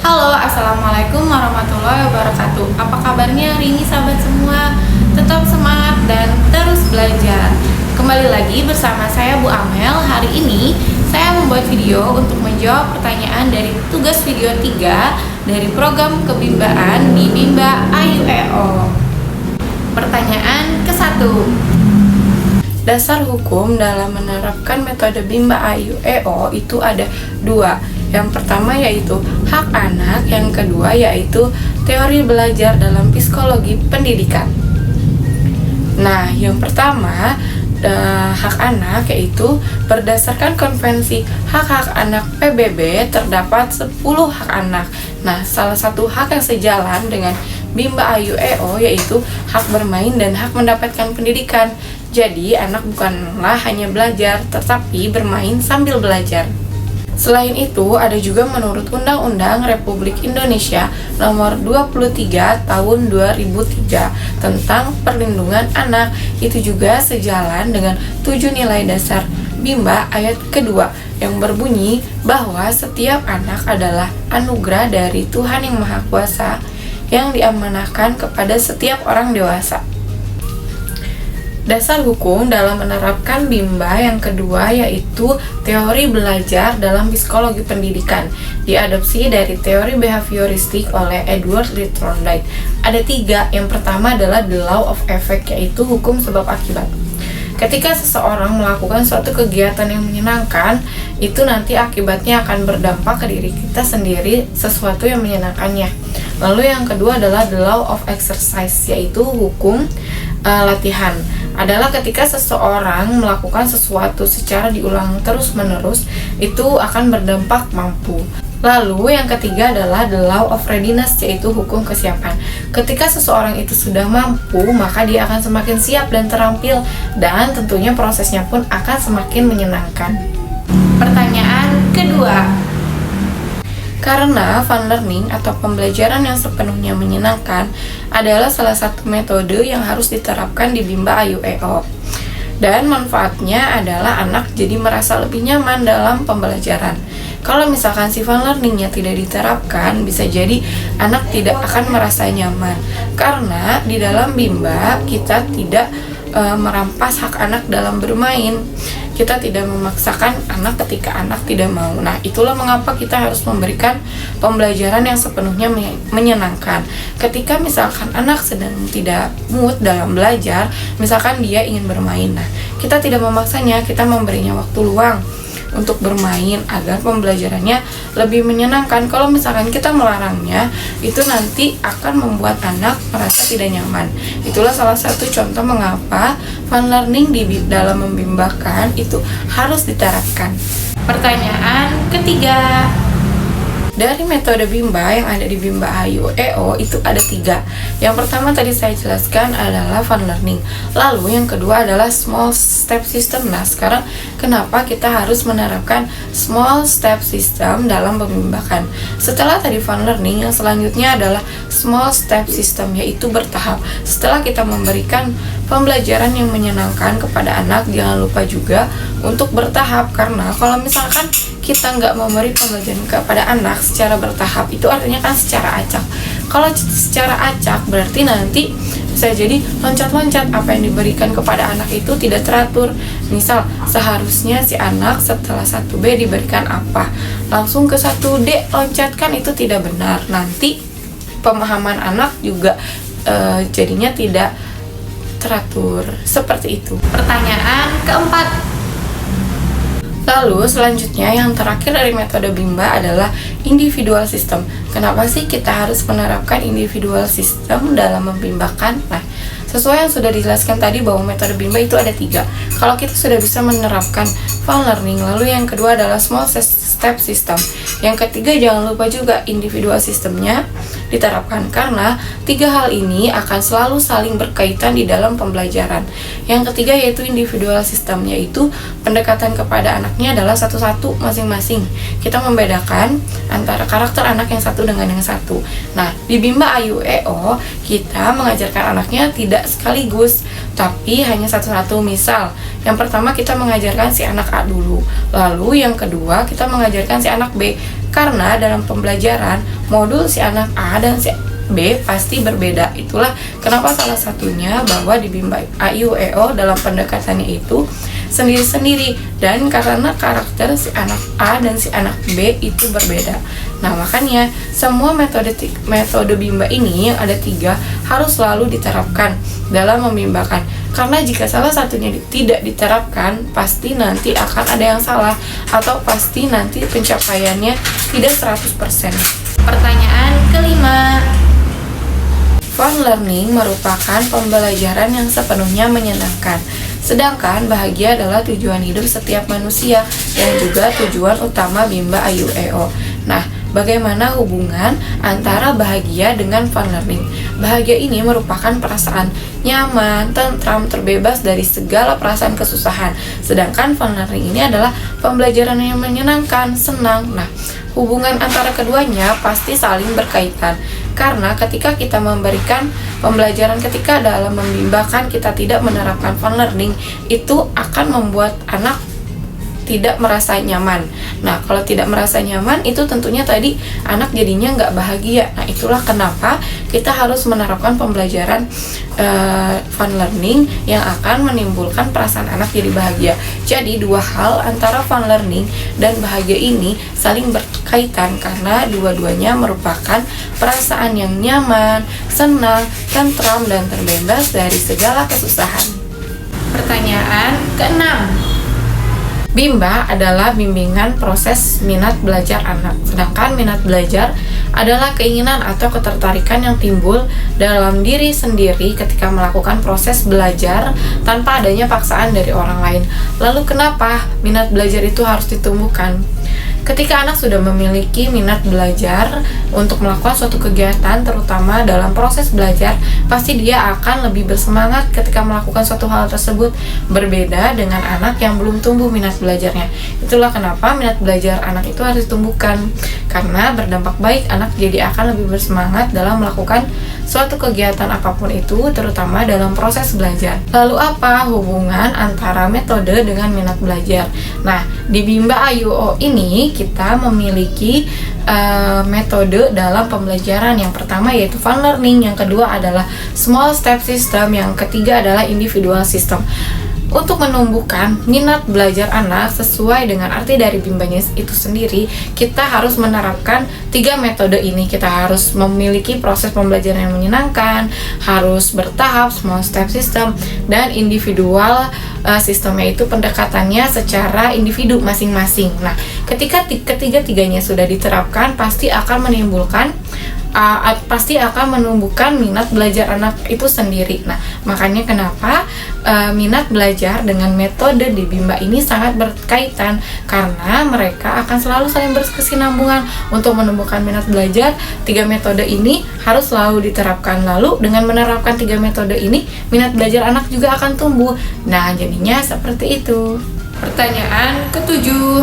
Halo, assalamualaikum warahmatullahi wabarakatuh. Apa kabarnya hari ini sahabat semua? Tetap semangat dan terus belajar. Kembali lagi bersama saya Bu Amel. Hari ini saya membuat video untuk menjawab pertanyaan dari tugas video 3 dari program kebimbaan di Bimba AYUEO. Pertanyaan ke-1. Dasar hukum dalam menerapkan metode Bimba AYUEO itu ada 2. Yang pertama yaitu hak anak, yang kedua yaitu teori belajar dalam psikologi pendidikan. Nah, yang pertama hak anak yaitu berdasarkan konvensi hak-hak anak PBB terdapat 10 hak anak. Nah, salah satu hak yang sejalan dengan Bimba AYUEO yaitu hak bermain dan hak mendapatkan pendidikan. Jadi, anak bukanlah hanya belajar, tetapi bermain sambil belajar. Selain itu, ada juga menurut Undang-Undang Republik Indonesia Nomor 23 Tahun 2003 tentang Perlindungan Anak. Itu juga sejalan dengan 7 nilai dasar Bimba ayat kedua yang berbunyi bahwa setiap anak adalah anugerah dari Tuhan yang Maha Kuasa yang diamanahkan kepada setiap orang dewasa. Dasar hukum dalam menerapkan Bimba yang kedua yaitu teori belajar dalam psikologi pendidikan, diadopsi dari teori behavioristik oleh Edward Lee Thorndike. Ada 3. Yang pertama adalah the law of effect, yaitu hukum sebab akibat. Ketika seseorang melakukan suatu kegiatan yang menyenangkan, itu nanti akibatnya akan berdampak ke diri kita sendiri, sesuatu yang menyenangkannya. Lalu yang kedua adalah the law of exercise, yaitu hukum latihan. Adalah ketika seseorang melakukan sesuatu secara diulang terus-menerus, itu akan berdampak mampu. Lalu yang ketiga adalah the law of readiness, yaitu hukum kesiapan. Ketika seseorang itu sudah mampu, maka dia akan semakin siap dan terampil, dan tentunya prosesnya pun akan semakin menyenangkan. Pertanyaan kedua. Karena fun learning atau pembelajaran yang sepenuhnya menyenangkan adalah salah satu metode yang harus diterapkan di Bimba AYUEO. Dan manfaatnya adalah anak jadi merasa lebih nyaman dalam pembelajaran. Kalau misalkan si fun learningnya tidak diterapkan, bisa jadi anak tidak akan merasa nyaman. Karena di dalam Bimba kita tidak merampas hak anak dalam bermain. Kita tidak memaksakan anak ketika anak tidak mau. Nah, itulah mengapa kita harus memberikan pembelajaran yang sepenuhnya menyenangkan. Ketika misalkan anak sedang tidak mood dalam belajar, misalkan dia ingin bermain, nah, kita tidak memaksanya, kita memberinya waktu luang untuk bermain agar pembelajarannya lebih menyenangkan. Kalau misalkan kita melarangnya, itu nanti akan membuat anak merasa tidak nyaman. Itulah salah satu contoh mengapa fun learning di dalam membimbakan itu harus diterapkan. Pertanyaan ketiga. Dari metode Bimba yang ada di Bimba AYUEO itu ada 3. Yang pertama tadi saya jelaskan adalah fun learning. Lalu yang kedua adalah small step system. Nah, sekarang kenapa kita harus menerapkan small step system dalam pembimbakan? Setelah tadi fun learning, yang selanjutnya adalah small step system, yaitu bertahap. Setelah kita memberikan pembelajaran yang menyenangkan kepada anak, jangan lupa juga untuk bertahap. Karena kalau misalkan kita nggak memberi pembelajaran kepada anak secara bertahap, itu artinya kan secara acak. Kalau secara acak berarti nanti bisa jadi loncat-loncat, apa yang diberikan kepada anak itu tidak teratur. Misal seharusnya si anak setelah 1B diberikan apa, langsung ke 1D loncatkan, itu tidak benar. Nanti pemahaman anak juga jadinya tidak teratur seperti itu. Pertanyaan keempat. Lalu selanjutnya yang terakhir dari metode Bimba adalah individual system. Kenapa sih kita harus menerapkan individual system dalam membimbakan? Nah, sesuai yang sudah dijelaskan tadi bahwa metode Bimba itu ada 3. Kalau kita sudah bisa menerapkan fun learning, lalu yang kedua adalah small step system. Yang ketiga jangan lupa juga individual systemnya diterapkan, karena 3 hal ini akan selalu saling berkaitan di dalam pembelajaran. Yang ketiga yaitu individual system, yaitu pendekatan kepada anaknya adalah satu-satu masing-masing. Kita membedakan antara karakter anak yang satu dengan yang satu. Nah, di Bimba AYUEO kita mengajarkan anaknya tidak sekaligus, tapi hanya satu-satu. Misal Yang pertama kita mengajarkan si anak A dulu, lalu yang kedua kita mengajarkan si anak B. Karena dalam pembelajaran modul si anak A dan si B pasti berbeda. Itulah kenapa salah satunya bahwa di Bimba AYUEO dalam pendekatannya itu sendiri-sendiri, dan karena karakter si anak A dan si anak B itu berbeda. Nah, makanya semua metode Bimba ini yang ada 3 harus selalu diterapkan dalam membimbakan. Karena jika salah satunya tidak diterapkan, pasti nanti akan ada yang salah, atau pasti nanti pencapaiannya tidak 100%. Pertanyaan kelima. Fun learning merupakan pembelajaran yang sepenuhnya menyenangkan. Sedangkan bahagia adalah tujuan hidup setiap manusia dan juga tujuan utama Bimba AYUEO. Nah, bagaimana hubungan antara bahagia dengan fun learning? Bahagia ini merupakan perasaan nyaman, tentram, terbebas dari segala perasaan kesusahan. Sedangkan fun learning ini adalah pembelajaran yang menyenangkan, senang. Nah, hubungan antara keduanya pasti saling berkaitan. Karena ketika kita memberikan pembelajaran, ketika dalam membimbakan kita tidak menerapkan fun learning, itu akan membuat anak tidak merasa nyaman. Nah, kalau tidak merasa nyaman, itu tentunya tadi anak jadinya nggak bahagia. Nah, itulah kenapa kita harus menerapkan pembelajaran fun learning yang akan menimbulkan perasaan anak jadi bahagia. Jadi, dua hal antara fun learning dan bahagia ini saling berkaitan karena dua-duanya merupakan perasaan yang nyaman, senang, tentram, dan terbebas dari segala kesusahan. Pertanyaan keenam. Bimba adalah bimbingan proses minat belajar anak. Sedangkan minat belajar adalah keinginan atau ketertarikan yang timbul dalam diri sendiri ketika melakukan proses belajar tanpa adanya paksaan dari orang lain. Lalu kenapa minat belajar itu harus ditumbuhkan? Ketika anak sudah memiliki minat belajar untuk melakukan suatu kegiatan, terutama dalam proses belajar, pasti dia akan lebih bersemangat ketika melakukan suatu hal tersebut, berbeda dengan anak yang belum tumbuh minat belajarnya. Itulah kenapa minat belajar anak itu harus ditumbuhkan, karena berdampak baik, anak jadi akan lebih bersemangat dalam melakukan suatu kegiatan apapun itu, terutama dalam proses belajar. Lalu apa hubungan antara metode dengan minat belajar? Nah, di Bimba AYUEO ini kita memiliki metode dalam pembelajaran. Yang pertama yaitu fun learning, yang kedua adalah small step system, yang ketiga adalah individual system. Untuk menumbuhkan minat belajar anak sesuai dengan arti dari bimbanya itu sendiri, kita harus menerapkan 3 metode ini. Kita harus memiliki proses pembelajaran yang menyenangkan, harus bertahap, small step system, dan individual sistemnya itu pendekatannya secara individu masing-masing. Nah, ketika ketiga-tiganya sudah diterapkan, pasti akan menumbuhkan minat belajar anak itu sendiri. Nah, makanya kenapa minat belajar dengan metode di Bimba ini sangat berkaitan, karena mereka akan selalu saling berkesinambungan untuk menumbuhkan minat belajar. 3 metode ini harus selalu diterapkan. Lalu dengan menerapkan 3 metode ini, minat belajar anak juga akan tumbuh. Nah, jadinya seperti itu. Pertanyaan ketujuh.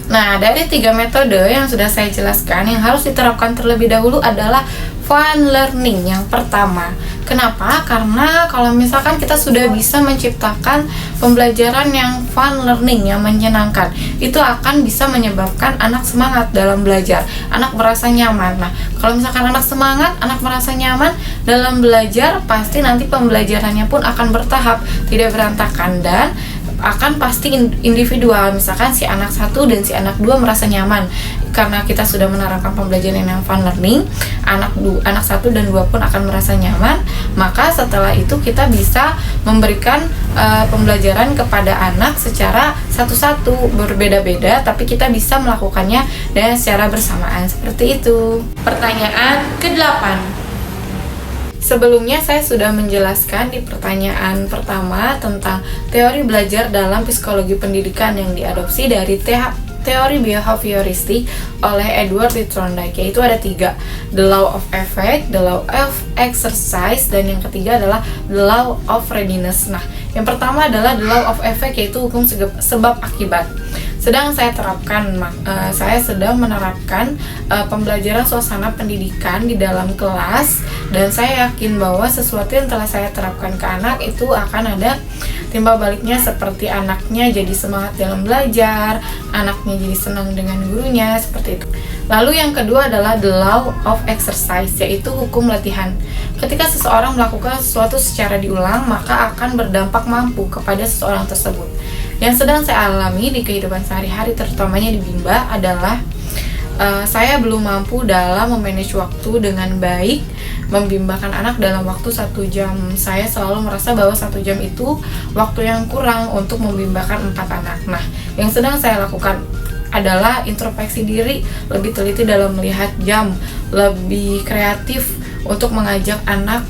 Nah, dari 3 metode yang sudah saya jelaskan, yang harus diterapkan terlebih dahulu adalah fun learning yang pertama. Kenapa? Karena kalau misalkan kita sudah bisa menciptakan pembelajaran yang fun learning, yang menyenangkan, itu akan bisa menyebabkan anak semangat dalam belajar, anak merasa nyaman. Nah, kalau misalkan anak semangat, anak merasa nyaman dalam belajar, pasti nanti pembelajarannya pun akan bertahap, tidak berantakan, dan akan pasti individual. Misalkan si anak 1 dan si anak 2 merasa nyaman karena kita sudah menerapkan pembelajaran yang fun learning, anak 1 dan 2 pun akan merasa nyaman. Maka setelah itu kita bisa memberikan pembelajaran kepada anak secara satu-satu, berbeda-beda, tapi kita bisa melakukannya dengan secara bersamaan, seperti itu. Pertanyaan ke-8. Sebelumnya saya sudah menjelaskan di pertanyaan pertama tentang teori belajar dalam psikologi pendidikan yang diadopsi dari teori behavioristik oleh Edward D. Thorndike, yaitu ada 3, the law of effect, the law of exercise, dan yang ketiga adalah the law of readiness. Nah, yang pertama adalah the law of effect, yaitu hukum sebab akibat. Sedang saya terapkan, saya sedang menerapkan pembelajaran suasana pendidikan di dalam kelas, dan saya yakin bahwa sesuatu yang telah saya terapkan ke anak itu akan ada Timbal baliknya seperti anaknya jadi semangat dalam belajar, anaknya jadi senang dengan gurunya, seperti itu. Lalu yang kedua adalah the law of exercise, yaitu hukum latihan. Ketika seseorang melakukan sesuatu secara diulang, maka akan berdampak mampu kepada seseorang tersebut. Yang sedang saya alami di kehidupan sehari-hari, terutamanya di Bimba, adalah saya belum mampu dalam memanage waktu dengan baik, membimbakan anak dalam waktu 1 jam. Saya selalu merasa bahwa 1 jam itu waktu yang kurang untuk membimbakan 4 anak. Nah, yang sedang saya lakukan adalah introspeksi diri, lebih teliti dalam melihat jam, lebih kreatif untuk mengajak anak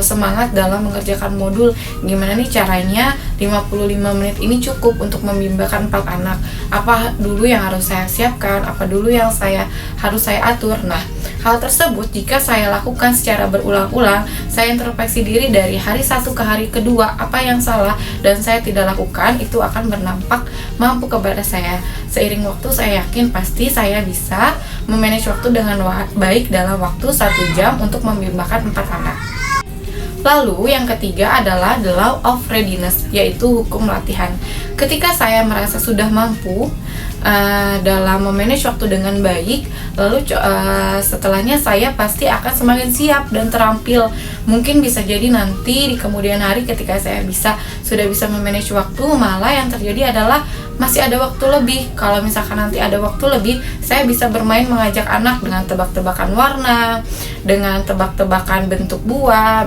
semangat dalam mengerjakan modul. Gimana nih caranya 55 menit ini cukup untuk membimbakan 4 anak, apa dulu yang harus saya siapkan, apa dulu yang harus saya atur. Nah, hal tersebut jika saya lakukan secara berulang-ulang, saya introspeksi diri dari hari 1 ke hari kedua, apa yang salah dan saya tidak lakukan, itu akan berdampak mampu kepada saya. Seiring waktu saya yakin pasti saya bisa memanage waktu dengan baik dalam waktu 1 jam untuk membimbakan 4 anak. Lalu yang ketiga adalah the law of readiness, yaitu hukum latihan. Ketika saya merasa sudah mampu dalam memanage waktu dengan baik, lalu setelahnya saya pasti akan semakin siap dan terampil. Mungkin bisa jadi nanti di kemudian hari ketika saya sudah bisa memanage waktu, malah yang terjadi adalah masih ada waktu lebih. Kalau misalkan nanti ada waktu lebih, saya bisa bermain mengajak anak dengan tebak-tebakan warna, dengan tebak-tebakan bentuk buah,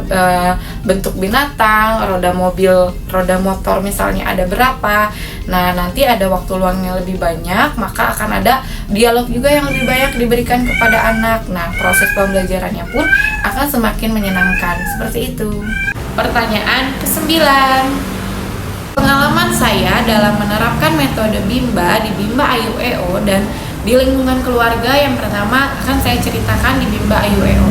bentuk binatang, roda mobil, roda motor misalnya ada berapa. Nah, nanti ada waktu luangnya lebih banyak, maka akan ada dialog juga yang lebih banyak diberikan kepada anak. Nah, proses pembelajarannya pun akan semakin menyenangkan. Seperti itu. Pertanyaan ke-9. Pengalaman saya dalam menerapkan metode Bimba di Bimba AYUEO dan di lingkungan keluarga, yang pertama akan saya ceritakan di Bimba AYUEO.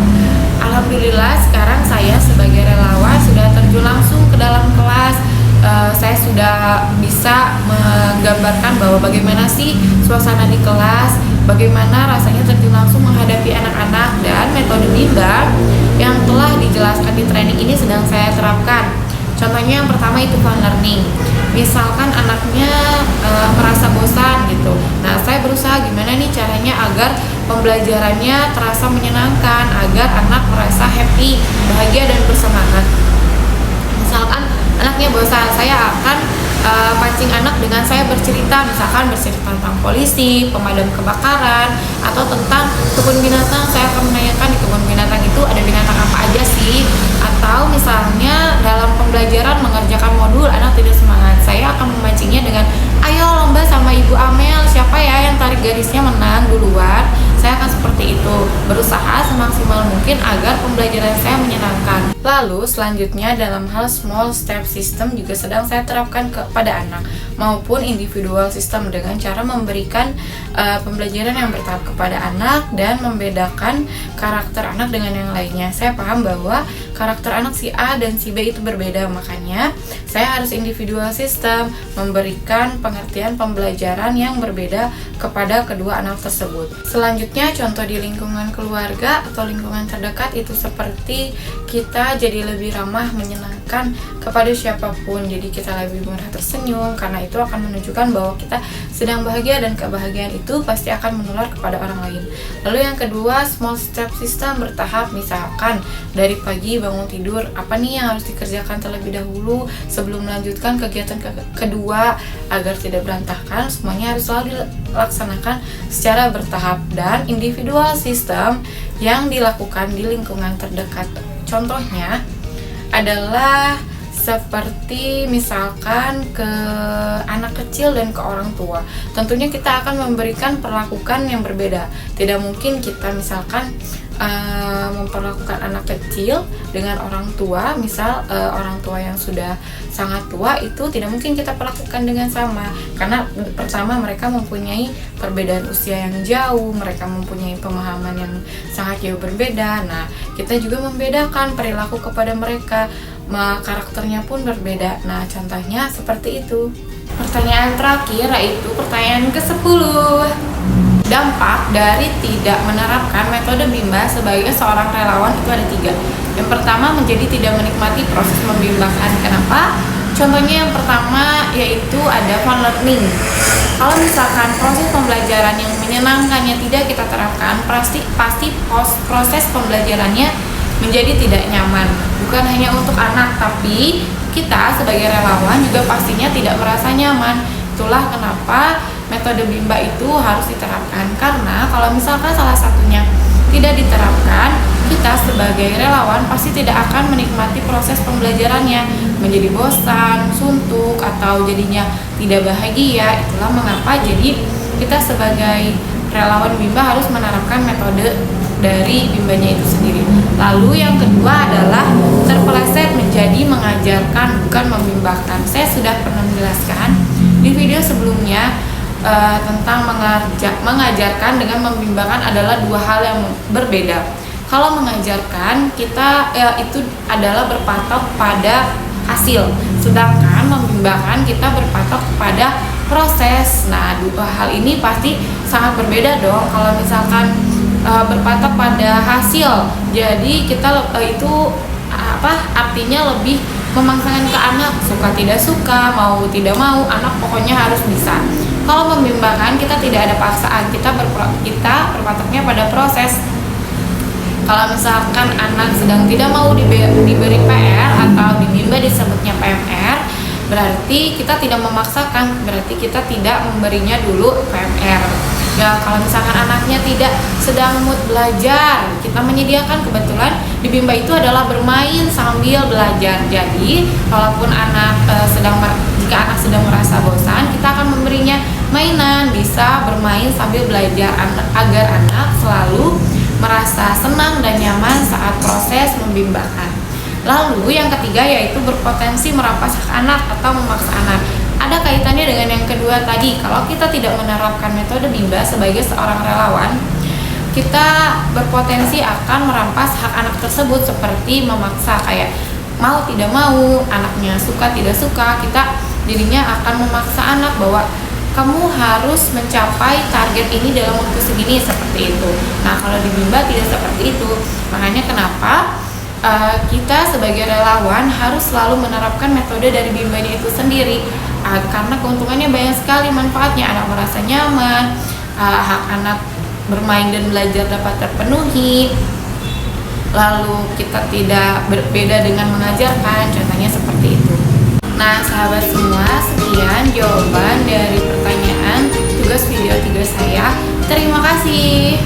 Alhamdulillah sekarang saya sebagai relawan sudah terjun langsung ke dalam kelas. Saya sudah bisa menggambarkan bahwa bagaimana sih suasana di kelas, bagaimana rasanya terjun langsung menghadapi anak-anak, dan metode Bimba yang telah dijelaskan di training ini sedang saya terapkan. Contohnya yang pertama itu fun learning. Misalkan anaknya merasa bosan gitu. Nah, saya berusaha gimana nih caranya agar pembelajarannya terasa menyenangkan, agar anak merasa happy, bahagia dan bersemangat. Misalkan anaknya bosan, saya akan pancing anak dengan saya bercerita, misalkan bercerita tentang polisi, pemadam kebakaran, atau tentang kebun binatang. Saya akan menanyakan di kebun binatang itu ada binatang apa aja sih. Atau misalnya dalam pembelajaran mengerjakan modul anak tidak semangat, saya akan memancingnya dengan ayo lomba sama Ibu Amel, siapa ya yang tarik garisnya menang duluan. Saya akan seperti itu, berusaha semaksimal mungkin agar pembelajaran saya menyenangkan. Lalu selanjutnya dalam hal small step system juga sedang saya terapkan kepada anak maupun individual system dengan cara memberikan pembelajaran yang bertahap kepada anak dan membedakan karakter anak dengan yang lainnya. Saya paham bahwa karakter anak si A dan si B itu berbeda, makanya saya harus individual system, memberikan pengertian pembelajaran yang berbeda kepada kedua anak tersebut. Selanjutnya contoh di lingkungan keluarga atau lingkungan terdekat itu seperti kita jadi lebih ramah, menyenangkan kepada siapapun. Jadi kita lebih mudah tersenyum karena itu akan menunjukkan bahwa kita sedang bahagia dan kebahagiaan itu pasti akan menular kepada orang lain. Lalu yang kedua, small step system bertahap. Misalkan dari pagi bangun tidur, apa nih yang harus dikerjakan terlebih dahulu sebelum melanjutkan kegiatan kedua agar tidak berantakan. Semuanya harus selalu dilaksanakan secara bertahap. Dan individual system yang dilakukan di lingkungan terdekat, contohnya adalah seperti misalkan ke anak kecil dan ke orang tua. Tentunya kita akan memberikan perlakuan yang berbeda. Tidak mungkin kita misalkan memperlakukan anak kecil dengan orang tua, misal orang tua yang sudah sangat tua itu tidak mungkin kita perlakukan dengan sama, karena pertama mereka mempunyai perbedaan usia yang jauh, mereka mempunyai pemahaman yang sangat jauh berbeda. Nah, kita juga membedakan perilaku kepada mereka, karakternya pun berbeda. Nah, contohnya seperti itu. Pertanyaan terakhir yaitu pertanyaan ke-10. Dampak dari tidak menerapkan metode Bimba sebagai seorang relawan itu ada 3. Yang pertama, menjadi tidak menikmati proses membimbakan. Kenapa? Contohnya yang pertama yaitu ada fun learning. Kalau misalkan proses pembelajaran yang menyenangkannya tidak kita terapkan, pasti proses pembelajarannya menjadi tidak nyaman. Bukan hanya untuk anak, tapi kita sebagai relawan juga pastinya tidak merasa nyaman. Itulah kenapa metode Bimba itu harus diterapkan. Karena kalau misalkan salah satunya tidak diterapkan, kita sebagai relawan pasti tidak akan menikmati proses pembelajarannya, menjadi bosan, suntuk, atau jadinya tidak bahagia. Itulah mengapa jadi kita sebagai relawan Bimba harus menerapkan metode dari Bimbanya itu sendiri. Lalu yang kedua adalah terpeleset menjadi mengajarkan bukan membimbakan. Saya sudah pernah menjelaskan di video sebelumnya tentang mengajarkan dengan membimbakan adalah dua hal yang berbeda. Kalau mengajarkan kita itu adalah berpatok pada hasil, sedangkan membimbakan kita berpatok pada proses. Nah, dua hal ini pasti sangat berbeda dong. Kalau misalkan berpatok pada hasil, jadi kita itu artinya lebih memaksakan ke anak, suka tidak suka, mau tidak mau, anak pokoknya harus bisa. Kalau membimbakan kita tidak ada paksaan, kita berpatoknya pada proses. Kalau misalkan anak sedang tidak mau diberi PR atau dibimba disebutnya PMR, berarti kita tidak memaksakan, berarti kita tidak memberinya dulu PMR. Ya, kalau misalkan anaknya tidak sedang mood belajar, kita menyediakan, kebetulan di Bimba itu adalah bermain sambil belajar. Jadi, walaupun jika anak sedang merasa bosan, kita akan memberinya mainan, bisa bermain sambil belajar agar anak selalu merasa senang dan nyaman saat proses membimbakan. Lalu yang ketiga yaitu berpotensi merampas hak anak atau memaksa anak. Ada kaitannya dengan yang kedua tadi. Kalau kita tidak menerapkan metode Bimba sebagai seorang relawan, kita berpotensi akan merampas hak anak tersebut, seperti memaksa, kayak mau tidak mau, anaknya suka tidak suka, kita dirinya akan memaksa anak bahwa kamu harus mencapai target ini dalam waktu segini, seperti itu. Nah, kalau di Bimba tidak seperti itu. Makanya kenapa kita sebagai relawan harus selalu menerapkan metode dari Bimbanya itu sendiri, karena keuntungannya banyak sekali manfaatnya. Anak merasa nyaman, hak anak bermain dan belajar dapat terpenuhi, lalu kita tidak berbeda dengan mengajarkan, contohnya seperti itu. Nah, sahabat semua, sekian jawaban dari pertanyaan tugas video 3 saya. Terima kasih.